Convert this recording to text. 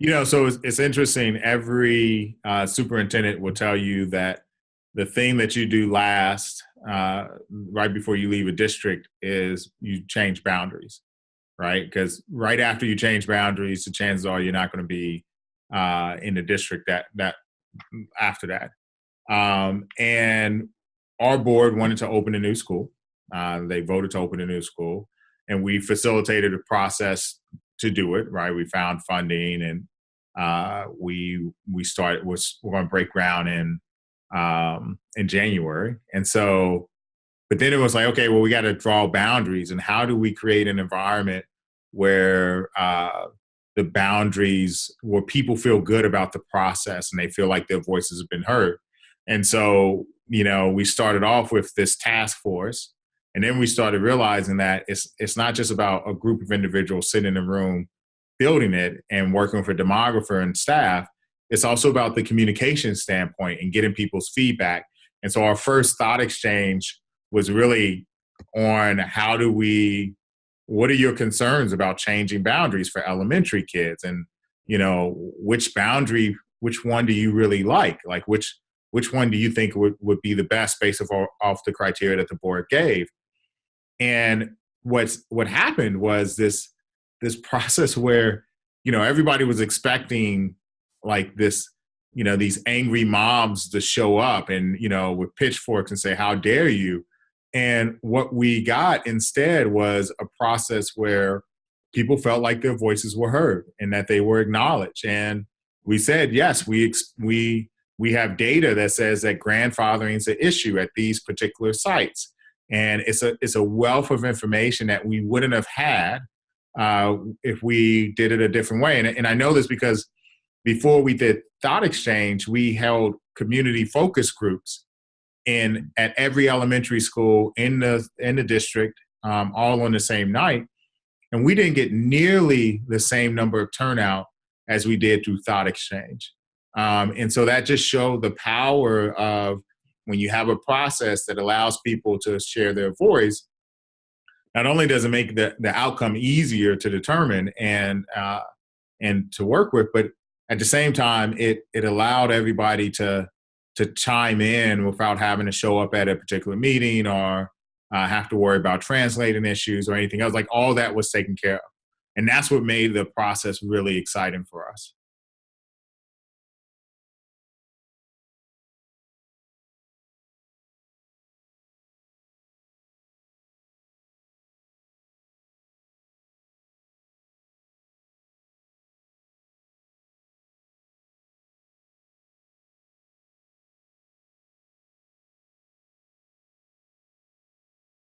So it's interesting. Every superintendent will tell you that the thing that you do last, right before you leave a district, is you change boundaries, right? Because right after you change boundaries, the chances are you're not going to be in the district that after that. And our board wanted to open a new school. They voted to open a new school, and we facilitated a process to do it. Right, we found funding, and we started. We're going to break ground in January, and so. But then it was like, okay, well, we got to draw boundaries, and how do we create an environment where the boundaries, where people feel good about the process and they feel like their voices have been heard. And so, we started off with this task force, and then we started realizing that it's not just about a group of individuals sitting in a room building it and working with a demographer and staff. It's also about the communication standpoint and getting people's feedback. And so our first thought exchange was really on what are your concerns about changing boundaries for elementary kids? And, which one do you really like? Like, which one do you think would be the best based off the criteria that the board gave? And what happened was this process where, everybody was expecting like this, these angry mobs to show up and, with pitchforks and say, how dare you? And what we got instead was a process where people felt like their voices were heard and that they were acknowledged. And we said, yes, we have data that says that grandfathering is an issue at these particular sites. And it's a wealth of information that we wouldn't have had if we did it a different way. And I know this because before we did Thought Exchange, we held community focus groups at every elementary school in the district, all on the same night. And we didn't get nearly the same number of turnout as we did through Thought Exchange. And so that just showed the power of when you have a process that allows people to share their voice. Not only does it make the outcome easier to determine and to work with, but at the same time, it allowed everybody to chime in without having to show up at a particular meeting or have to worry about translating issues or anything else. Like all that was taken care of. And that's what made the process really exciting for us.